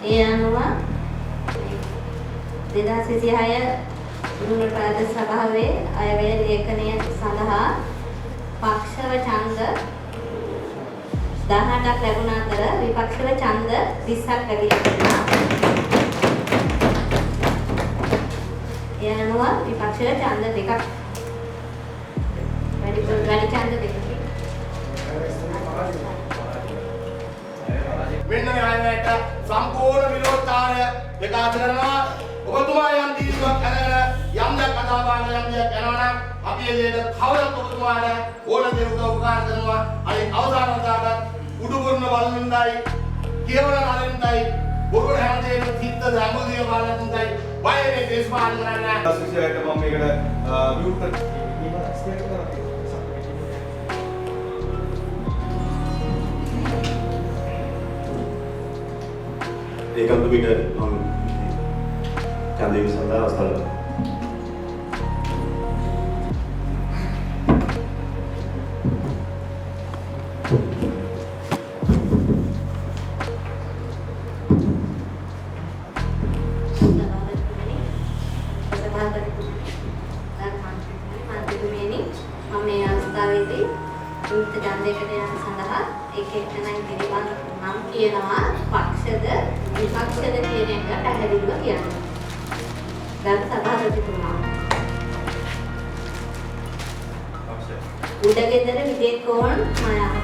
ඒ අනුව 2026 මුල්ම ප්‍රාදේශ සභාවේ අයවැය ලේඛනය සඳහා පක්ෂව ඡන්ද 18ක් ලැබුණ අතර විපක්ෂව ඡන්ද 20ක් ලැබී තිබෙනවා. ඒ අනුව විපක්ෂව ඡන්ද දෙකක් වැඩි ඡන්ද දෙකක් මෙන්න මේ අයවැයට සම්පූර්ණ විරෝධතාවය ප්‍රකාශ කරනවා. ඔබතුමා යම් දීර්ඝයක් අරගෙන යම් දෙයක් කතා බහන යම් දෙයක් යනවා නම් අපි ඒ දෙයට කවදාවත් ඔබතුමාට ඕන දේ උපකාර කරනවා. අනිත් අවසාන වතාවට උඩුකුරුන වලින්දයි කියවන වලින්දයි බොරු හැමදේම තිත්ත දඟුලිය වලින්දයි වයනේ දේශපාලන කරන්නේ. අසුසියට මම මේකට මියුට් කරලා ඒකත් පිට මම ඡන්දේ විසඳලා අවස්ථාවක් මේ අවස්ථාවේදී විමුක්ත ඡන්දයකට යන සඳහා එක එක්කෙනෙක් පිළිබඳ නම් කියනවා පක්ෂද විපක්ෂද කියන එක පැහැදිලිව කියනවා. ගරු සභාපතිතුමා. උඩගෙදර විදේකෝන් මායා.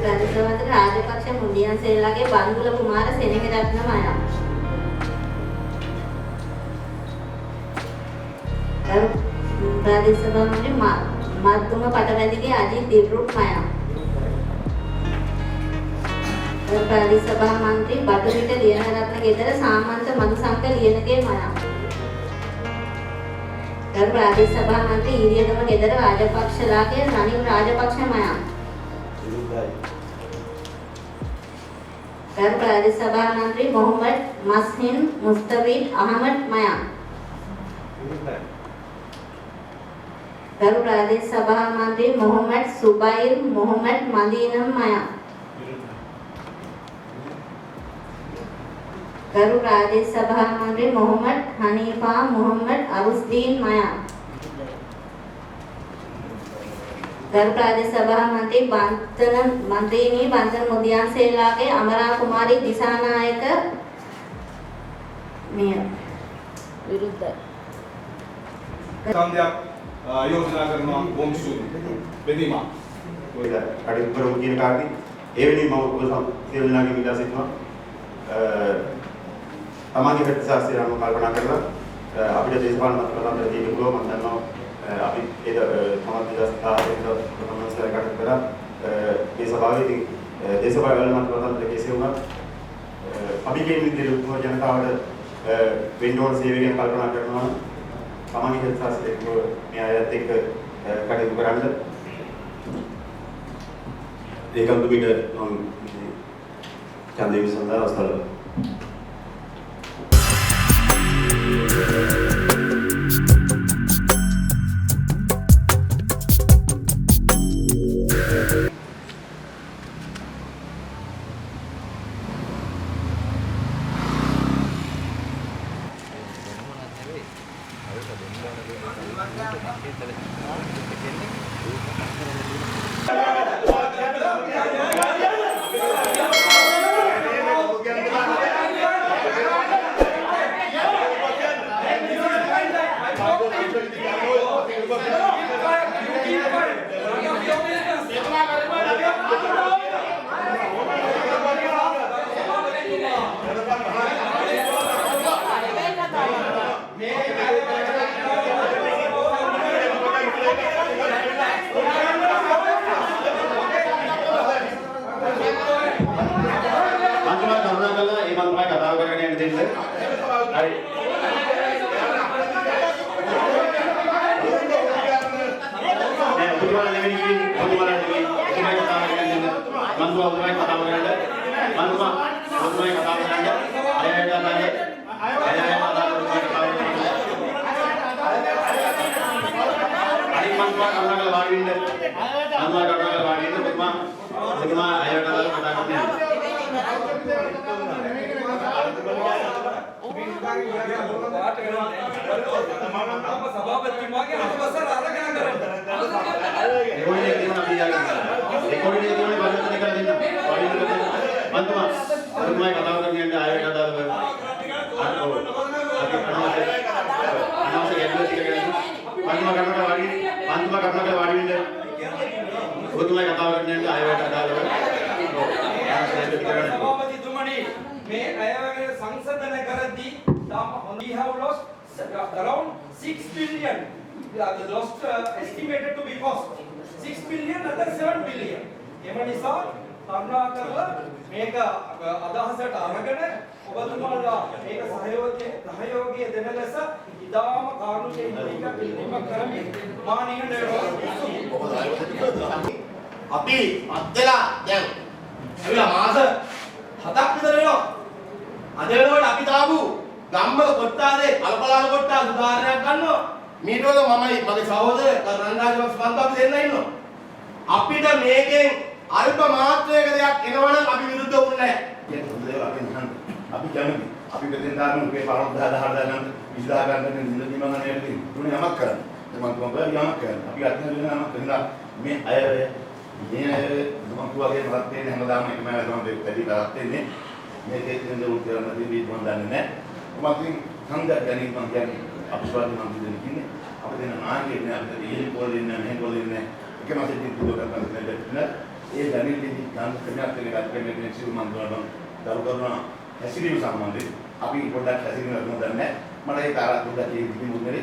ප්‍රතිසවත රාජපක්ෂ මුදියන් සේලාගේ බන්දුල කුමාර සෙනෙවිරත්න මායා. ප්‍රාදේශ සභා මන්ත්‍රී මත්තුම පටවැදිගේ අජිත් දිරුක් මායා. ප්‍රාදේශ සභා මන්ත්‍රී බටුවිට ලියනරත්න ගෙදර සාමන්ත මදුසංක ලියනගේ මායා. ප්‍රාදේශ සභා මන්ත්‍රී ඊරියගම ගෙදර රාජපක්ෂලාගේ රනිල් රාජපක්ෂ මායා. प्रदेश सभा मंत्री मोहम्मद मसहिन मुस्तफीद अहमद मया. प्रदेश सभा मंत्री मोहम्मद सुबाइर मोहम्मद मदीनम मया. प्रदेश सभा मंत्री मोहम्मद हनीफा मोहम्मद अरुसदीन मया. प्रदेश सभा मंत्री बंतन मंत्री बंतन मुदियान सेलागे अमरा कुमारी दिशानायक मेयर विरुद्ध සම්දයක් යෝජනා කරනවා වොම්සු බෙදීමක්. ඔය කඩේ කරමු කියන කාර්යය ඒ වෙනින් මම ඔබ සියලුනාගේ විලා සිටිනවා. සමාජික ප්‍රතිශාස්ත්‍රය අනුව කල්පනා කරලා අපිට දේශපාලන මතවාදවල තියෙන ගුණ මම දන්නවා. අපි ඒක තමයි 2010 ප්‍රථම සැරයකට කරා මේ සභාවේදී දේශපාලන මතවාදවල කෙසේ වුණත් අපි කියන විදිහට ජනතාවට වෙන්න ඕන සේවය ගැන කල්පනා කරනවා. සමාජික ප්‍රතිශාස්ත්‍රයේ මේ අයත් එක්ක කටයුතු කරන්න ඒකත් පිට මම ඡන්දේ විසඳලා අවස්ථාවක් Mantu we have lost around 6 billion. The lost estimated to be cost 6 billion, other 7 billion. එමනිසා කරුණා කරලා මේක අදහසට අරගෙන ඔබතුමාලා මේක සහයෝගය දෙන ලෙස ඉදාම කාරුණික ඉල්ලීමක් කරමින් මානීය අපි අත්දලා දැන් ඇවිල්ලා මාස 7ක් විතර වෙනවා. අද වෙනකොට අපි තාපු ගම්බල කොට්ටාසේ අල්පලාල කොට්ටාස උදාහරණයක් ගන්නවා. මීට වල මමයි මගේ සහෝදර රන්දාජවස් පන්ත අපි දෙන්න ඉන්නවා. අපිට මේකෙන් අල්ප මාත්‍රයක දෙයක් එනවනම් අපි විරුද්ධ වුණේ නැහැ. ඒක හොඳ දේවල් අපි නහන්න. අපි කැමති. අපි දෙන්න දාන්න උපේ 50000 ගන්න 20000 ගන්න නිලදී මම නේද තුනේ යමක් කරන්න. මම කොහොමද යමක් කරන්න. අපි අත්න වෙන යමක් කරනවා. මේ අය මම වගේ මලක් තියෙන හැමදාම එකම තමයි වැඩි කරක් තියෙන්නේ. මේකේ තියෙන දේ උත්තර නැති මම දන්නේ නැහැ. මම සංගත ගැනීම මම කියන්නේ අපස්වාද මම දෙන්නේ. අපි දෙන නායකයෙක් නේ අපිට ඉහළ පොළේ ඉන්න මෙහෙ පොළේ ඉන්න එකම සෙටින් දුක කරන්න දෙන්න. ඒ දැනෙන්නේ නම් කන්‍යාත් එක ගන්න කෙනෙක් සිව් මන් දුන්නා දරු කරනවා හැසිරීම සම්බන්ධයෙන් අපි පොඩ්ඩක් හැසිරීම කරමු දන්නේ මට ඒක අර පොඩ්ඩක් ඉතිරි මුන්නේ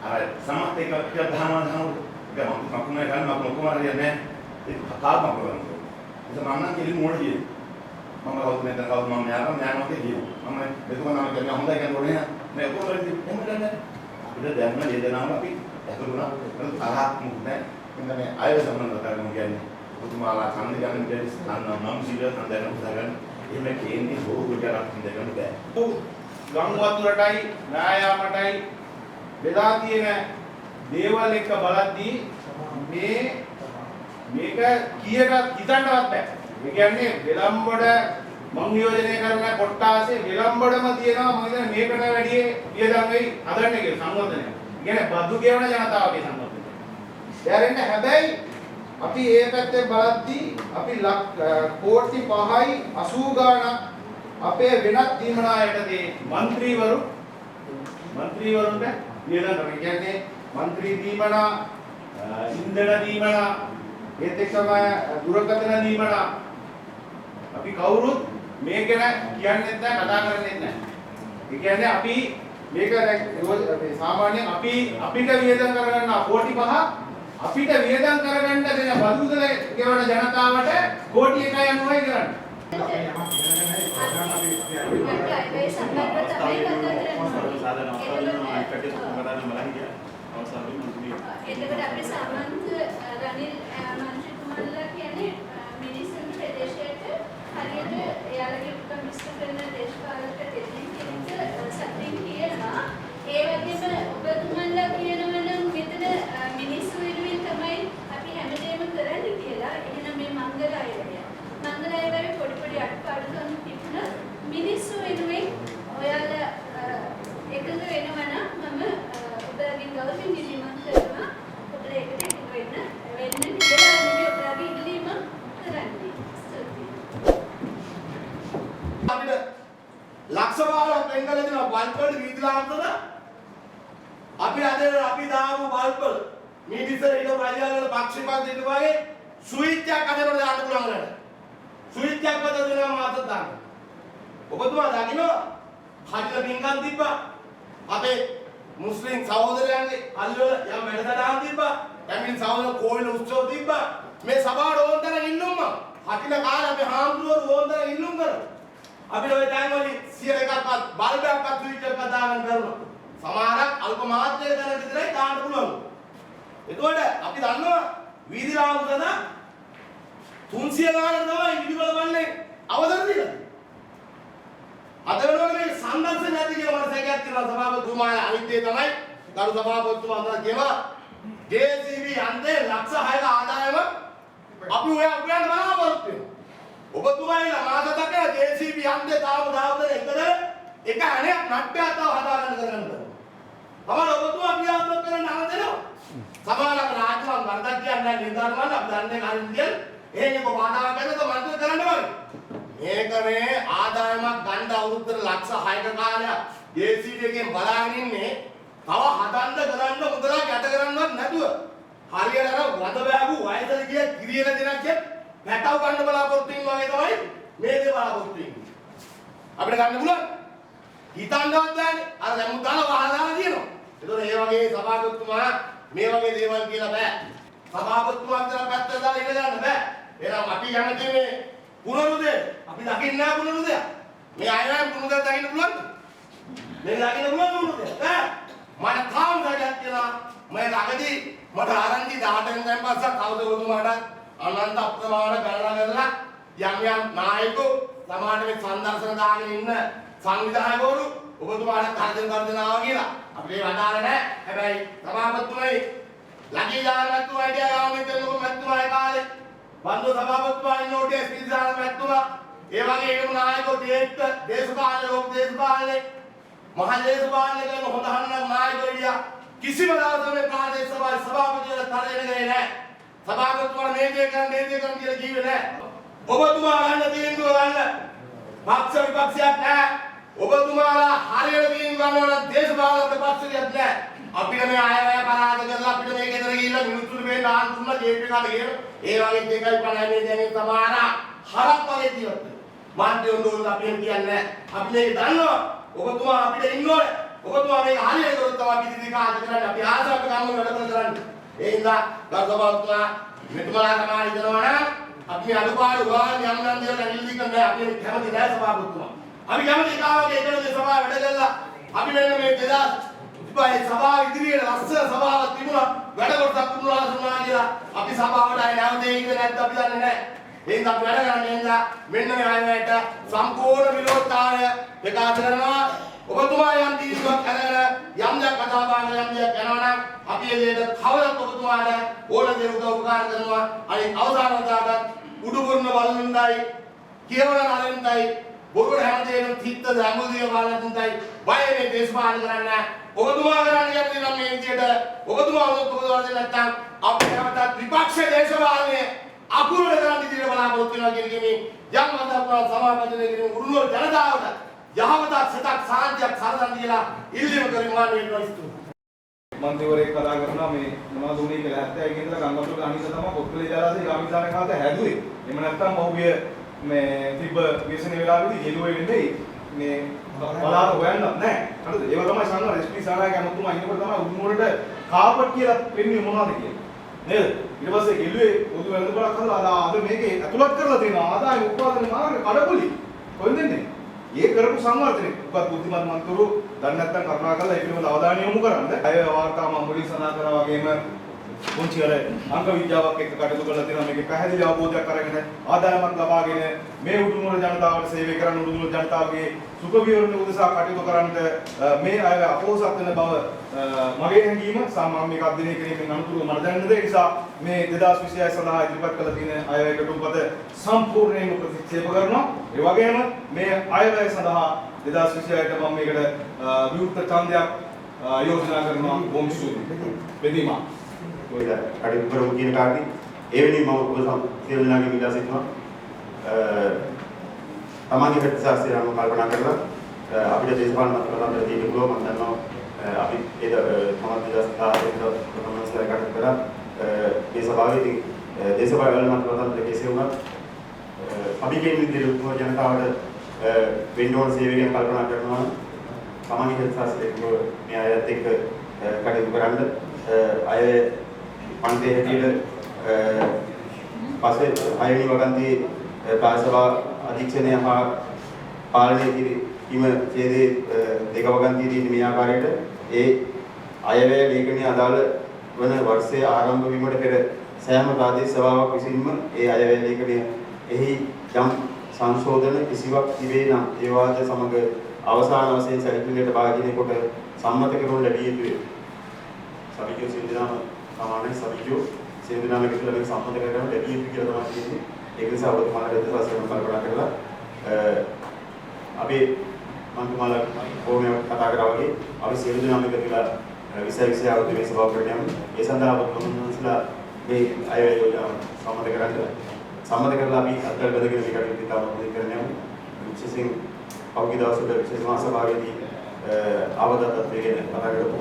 අර සමත් එක කියලා දහනවා ඒක මම මකුණේ ගන්න මම කොහොම හරියන්නේ ඒක කාම කරනවා ඒක මම නම් කෙලි මොඩ කියේ මම කවුද මෙතන කවුද මම යානවා කියනවා මම මෙතුමා නම් කියන්නේ හොඳයි කියන්නේ මේ කොහොමද එහෙම කරන්නේ අපිට දැනන වේදනාව අපි ඇතුළුනා තරහක් මුන්නේ ඉතින් මේ අය සම්බන්ධතාවය මම කියන්නේ ඔතුමාලා කන්න ගන්න දෙයක් ගන්න නම් සිල හඳන උදාගන්න එහෙම කියන්නේ බොහෝ විතරක් හඳගන්න බෑ. ගම් වතුරටයි නායාමටයි බෙදා තියෙන දේවල් එක බලද්දී මේක කීයට හිතන්නවත් බෑ. ඒ කියන්නේ විලම්බඩ මං නියෝජනය කරන කොට්ටාසේ විලම්බඩම තියෙනවා මම හිතන්නේ මේකට වැඩිය වියදම් වෙයි හදන්න කියලා සංවර්ධනය. ඒ කියන්නේ බදු ගෙවන ජනතාවගේ සංවර්ධනය. දැන් හැබැයි අපි ඒ පැත්තේ බලද්දී අපි කෝටි 5යි 80 ගාණක් අපේ වෙනත් දීමනායටදී മന്ത്രിවරුන්ට වියදම් කරනවා. කියන්නේ മന്ത്രി දීමනා ඉන්ධන දීමනා ඒත් එක්කම දුරකථන දීමනා අපි කවුරුත් මේක ගැන කියන්නේත් නැහැ කතා කරන්නේත් නැහැ. ඒ කියන්නේ අපි මේක සාමාන්‍යයෙන් අපිට වියදම් කරගන්න කෝටි 5 අපිට වියදම් කරගන්න දෙන බදුදල ගෙවන ජනතාවට කෝටි 1.90යි කරන්නේ. එතකොට අපේ සාමන්ත රනිල් මන්ත්‍රීතුමන්ලා කියන්නේ මිනිස්සුන් ප්‍රදේශයට හරියට එයාලගේ උත්තම විශ්ව කරන දේශපාලක දෙන්නෙක් සත්‍යින් කියනවා. ඒ වගේම ඔබතුමන්ලා කියනවා නම් මෙතන මිනිස්සු වෙනුවෙන් තමයි අපි හැමදේම කරන්නේ කියලා. එහෙනම් මේ මංගල අයවැය. මංගල අයවැය පොඩි පොඩි අඩුපාඩුකම් තිබුණා. මිනිස්සු වෙනුවෙන් ඔයාලා එකතු වෙනවා නම් මම ඔබලාගෙන් ගෞරවයෙන් ඉල්ලීමක් කරනවා. ඔබලා එකට එකතු වෙන්න කියලා නෙමෙයි ඔබලාගේ ඉල්ලීම කරන්නේ. අපිට ලක්ෂ වාරයක් වෙන්කල දෙන බල්බ් වල වීදිලා අතර අපි දාපු බල්බ් වල මේ ඉස්සර ඉන්න රජාල වල පක්ෂපාත දෙන්න වගේ ස්විච් එකක් අතර දාන්න පුළුවන් නේද? ස්විච් එකක් අතර දෙනවා මාතත් දාන්න. ඔබතුමා දකින්න හදින පින්කම් තිබ්බා. අපේ මුස්ලිම් සහෝදරයන්ගේ අල්ලවල යම් වැඩසටහන් තිබ්බා. එමින් සහෝදර කෝවිල උත්සව තිබ්බා. මේ සභාවට ඕන්තර ඉන්නුම්ම. හටින කාලේ අපි හාමුදුරුවෝ ඕන්තර ඉන්නුම් කරා. අපිට ওই ටයිම් වලින් 100%ක්වත් බල්බයක්වත් ස්විච් එකක් දාගන්න බැරුණා. සමහරක් අල්ප මාත්‍රයක දැන විතරයි දාන්න පුළුවන්. එතකොට අපි දන්නවා වීදි රාමුකද 300 ගානක් තමයි විදුලි බලන්නේ අවසර දෙන. සිනා සභාපතිතුමාගේ අනිත්‍ය තමයි ගරු සභාපතිතුමා අnder කියනවා JCB යන්නේ ලක්ෂ 6ක ආදායම අපි ඔයා උයන් බලාපොරොත්තු වෙනවා. ඔබතුමාලා මාස දෙකක JCB යන්නේ තාම දාවද එකද එක අනේ නට්ටයක් තව හදාගන්න කරගන්න බෑ. තමයි ඔබතුමා ක්‍රියාත්මක කරන්න අර දෙනවා. සමානක රාජ්‍යවන් වරදක් කියන්නේ නිර්ධාරණ වල අපි දන්නේ කාරින් කියන එහෙම කොහොමද කරනද මන්ත්‍ර කරන්න ඕනේ. මේක මේ ආදායමක් ගන්න අවුරුද්දට ලක්ෂ 6ක කාලයක් JCB එකෙන් බලාගෙන ඉන්නේ තව හදන්න කරන්න මුදලක් යට කරන්නවත් නැතුව හරියට අර වද බෑගු වයසට ගිය කිරියන දෙනක් පැටව ගන්න බලාපොරොත්තු වෙන වගේ තමයි මේ දේ බලාපොරොත්තු වෙන්නේ. අපිට ගන්න පුළුවන් හිතන්නවත් බෑනේ. අර දැන් මුදල වහලා තියෙනවා. ඒතකොට මේ වගේ සභාපතිතුමා මේ වගේ දේවල් කියලා බෑ. සභාපතිතුමා විතර පැත්තට දාලා ඉඳ ගන්න බෑ. එහෙනම් අපි යන්නේ මේ පුනරුදේ අපි දකින්නේ නැහැ පුනරුදේ. මේ අයයන් පුනරුදේ දකින්න පුළුවන්ද? මේ දකින්න පුළුවන් පුනරුදේ. බෑ. මට තාම ගඩක් කියලා මම ළඟදී මට ආරංචි 18 වෙනිදාන් පස්සේ කවුද ඔබතුමාට අනන්ත අප්‍රමාණ ගණන කරලා යම් යම් නායකෝ සමාජ මේ සංදර්ශන දාගෙන ඉන්න සංවිධායකවරු ඔබතුමාට කර්දන ආවා කියලා අපි ඒ වදාළ නැහැ. හැබැයි සභාපතිතුමයි ලකී දානතුමා හිටියා ගාමින් දෙන්නකො මැතිතුමාගේ කාලේ බන්දු සභාපතිතුමා ඉන්නෝට ස්පීකර් මැතිතුමා ඒ වගේ ඒකම නායකෝ දේශපාලන ලෝක දේශපාලනේ මහා දේශපාලනේ කරන හොඳ හන්නක් නායකයෝ හිටියා. කිසිම දවසක මේ ප්‍රාදේශ සභාවේ සභාපතිවරු තරගෙන නැහැ. සභාපතිතුමාලා මේ දේ කරන්න කියලා කිව්වේ නැහැ. ඔබතුමා ගන්න තීන්දුව ගන්න පක්ෂ විපක්ෂයක් නැහැ. ඔබතුමාලා හරියට තීන්දුව ගන්නවා නම් දේශපාලන පක්ෂයක් නැහැ. අපිට මේ අයවැය පරාද කරලා අපිට මේ ගෙදර ගිහිල්ලා මිනිස්සුන්ට මේ නාන් දුන්නා ජීවිත කාලේ කියන ඒ වගේ දෙකයි පණන්නේ දැන් සමහර හරක් වගේ ජීවත් වෙනවා. මාන්තියොන් දෝල් අපි කියන්නේ අපි මේක දන්නවා. ඔබතුමා අපිට ඉන්න ඕනේ. ඔබතුමා මේක හරියට කරොත් තමයි අපි දිගට ආද කරන්නේ. අපි ආසාවට ගන්න වැඩ කරන්නේ. ඒ හින්දා ගෞරවතුමා මෙතුමාලා තමයි ඉදනවා නම් අපි අඩුපාඩු ගාන යම් යම් දේවල් ඇවිල්ලි කරන්නේ අපි කැමති නෑ සභාපතිතුමා. අපි කැමති කාවගේ එකලද සභාව වැඩ කරලා අපි මෙන්න මේ 2000 සභාව ඉදිරියට ලස්සන සභාවක් තිබුණා. වැඩ කොටසක් පුරුණා කියලා අපි සභාවට ආයේ නැවතේ ඉන්නේ නැද්ද අපි දන්නේ නෑ. එහෙනම් අපි වැඩ කරන්නේ නේද? මෙන්න මේ අයවැයට සම්පූර්ණ විරෝධතාවය ප්‍රකාශ කරනවා. ඔබතුමා යම් තීන්දුවක් අරගෙන යම් දෙයක් කතා බහන යම් දෙයක් යනවා නම් අපි ඒ දෙයට කවදත් ඔබතුමාට ඕන දේ උපකාර කරනවා. අනිත් අවසාන වතාවට උඩුකුරුන බලනින්දයි කියවන නලින්දයි බොරුවට හැමදේම තිත්ත දඟුලිය බලනින්දයි බය මේ දේශපාලන කරන්නේ ඔබතුමා කරන්නේ යන්නේ නම් මේ විදියට ඔබතුමා වුණත් ඔබතුමා දෙන්න නැත්නම් අපි හැමදාම විපක්ෂ දේශපාලනයේ අකුරට කරන්න ඉදිරියට බලාපොරොත්තු වෙනවා කියන මේ යම් වතාවක් සමාජයේ උරුණු ජනතාවට යහපතක් සිතක් සාන්තියක් සරදන් දීලා ඉල්ලීම කරමින් වස්තු මන්ත්‍රීවරයෙක් කතා කරනවා මේ මොනවද උනේ කියලා 70 ක ඉඳලා ගංගාපුර අනිත් තමයි පොත්කලේ ජලාශය ගාමිණී කාලේ හැදුවේ. එහෙම නැත්නම් ඔහුගේ මේ තිබ්බ විශ්වනේ වෙලාවෙදී හෙළුවේ නෙමෙයි මේ බලාර හොයන්නත් නැහැ. හරිද? ඒක තමයි සංඝ රෙස්පී සාරාගේ අමුතුමා ඉන්නකොට තමයි උඩුමුරට කාපට් කියලා පෙන්වන්නේ මොනවද කියලා. නේද? ඊට පස්සේ හෙළුවේ පොදු වැළඳ බලක් හදලා අද මේකේ ඇතුළත් කරලා තියෙනවා ආදාය උත්පාදන මාර්ග කඩපොලි. කොහෙන්ද එන්නේ? ये කරපු සංවර්ධනය උපත් බුද්ධිමත් මන්තුරු දැන් නැත්තම් කරුණාකරලා ඒ පිළිබඳව අවධානය යොමු කරන්න. අය වාර්තා මම මුලින් සඳහන් කරා වගේම පුංචි අර අංක විද්‍යාවක් එක්ක කටයුතු කරලා තියෙනවා. මේකේ පැහැදිලි අවබෝධයක් අරගෙන ආදායමක් ලබාගෙන මේ උඩුමුර ජනතාවට සේවය කරන්න උඩුමුර ජනතාවගේ සුඛ විහරණ උදෙසා කටයුතු කරන්නට මේ අය අපෝසත් වෙන බව මගේ හැඟීම සාමාන්‍ය මේක අධ්‍යයනය කිරීමෙන් අනුතුරුව මට දැනෙන දේ නිසා මේ 2026 සඳහා ඉදිරිපත් කළ තියෙන අයවැය කටුම්පත සම්පූර්ණයෙන්ම ප්‍රතික්ෂේප කරනවා. ඒ වගේම මේ අයවැය සඳහා 2026ට මම මේකට විවෘත ඡන්දයක් යෝජනා කරනවා බොම් සූත්‍රය බෙදීම. ඔය කඩින් කරමු කියන කාර්යය එවැනි මම ඔබ සියලු දෙනාගේ ඉල්ලා සිටිනවා. තමන්ගේ ප්‍රතිශාස්ත්‍රය අනුව කල්පනා කරලා අපිට දේශපාලන මතකයන් දෙන්න පුළුවන්. මම දන්නවා අපි ඒක තමයි 2010 ප්‍රථම ස්ථානයකට කරා මේ සභාවේදී දේශපාලන මතකයන් කෙසේ වුණත් අපි කියන විදිහට උතුම් ජනතාවට වෙන්න ඕන සේවය ගැන කල්පනා කරනවා. තමන්ගේ ප්‍රතිශාස්ත්‍රය මේ අයත් එක්ක කටයුතු කරන්න අය පන්තියේ හැටියට පස්සේ අයනි වගන්ති පාසවා අධීක්ෂණය හා පාලනය කිරීම ඡේදයේ දෙක වගන්තියේදී මේ ආකාරයට ඒ අයවැය ලේඛනයේ අදාළ වන වර්ෂයේ ආරම්භ වීමට පෙර සෑම ප්‍රාදේශීය සභාවක් විසින්ම ඒ අයවැය ලේඛනය එහි යම් සංශෝධන කිසිවක් තිබේ නම් ඒවාද සමග අවසාන වශයෙන් සැලකිලියට භාජනය කොට සම්මත කරනු ලැබිය යුතුය. සමිතිය සින්දුනාම සමානයි සමිතිය සින්දුනාම එකතු වෙලා මේක සම්මත කරගන්න ලැබිය යුතු කියලා තමයි කියන්නේ. ඒක නිසා ඔබතුමාලට රසයෙන් කල්පනා කරලා අපි මන්තුමාලා කොහොමද කතා කරා වගේ අපි සියලු දෙනාම එකතු වෙලා විෂය අවුරුදු මේ සභාවට යමු. ඒ සඳහා ඔබතුමාලා මේ අයවැය යෝජනා සම්මත කරලා අපි අත්දැක බඳගෙන මේ කටයුතු ඉතාම හොඳින් කරන්න යමු. විශේෂයෙන් පෞද්ගලික දවසවල විශේෂ මහසභාවේදී ආවදත්තත් වේගෙන කතා කරපු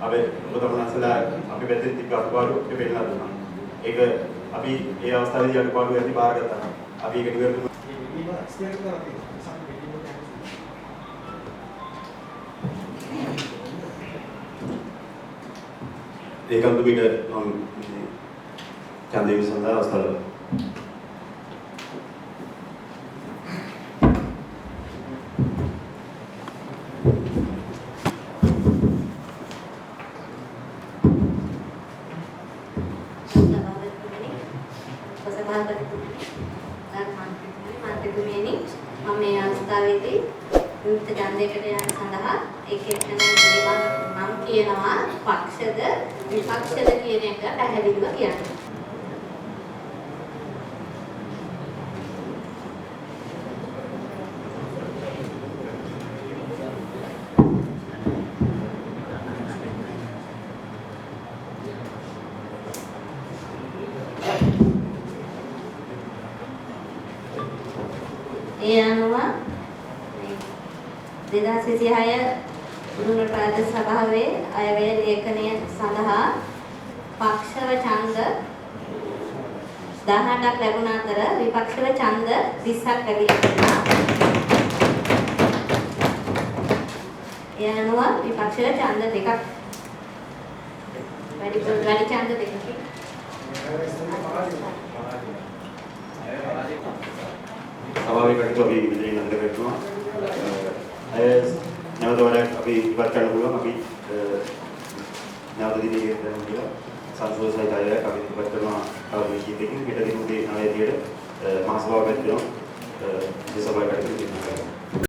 අපි ඔබතුමාලා අපි පැත්තේ තිබ්බ අඩුපාඩු අපි පෙන්නලා දුන්නා. ඒක අපි ඒ අවස්ථාවේදී අඩුපාඩු ඇති බාරගත්තා. අපි ඒක නිවැරදිව ඒකත් පිට ඡන්දේ විසඳා අවස්ථාව මම මේ අවස්ථාවේදී විමුක්ත ඡන්දයකට යන සඳහා ඒකේ නම් කියනවා පක්ෂද විපක්ෂද කියන එක පැහැදිලිව කියන්න. ඒ අනුව 2026 උරුම ප්‍රාදේශ සභාවේ අයවැය ලේඛනය සඳහා පක්ෂව ඡන්ද 18ක් ලැබුණ අතර විපක්ෂව ඡන්ද 20ක් ලැබිලා තිබෙනවා. ඒ අනුව විපක්ෂව ඡන්ද දෙකක් වැඩි ඡන්ද දෙකකින් සභාවේ කටයුතු අපි විදිහින් අන්ත කරනවා. නැවත වඩාත් අපි ඉවත් කරන්න පුළුවන්. අපි නැවත දිනේ කරමු කියලා සංසෝධනය කාර්යයක් අපි ඉවත් කරනවා. කවදාද කීපකින් හෙට දින උදේ 9 ට මහසභාව පැත්තෙනවා. මේ සභාවේ කටයුතු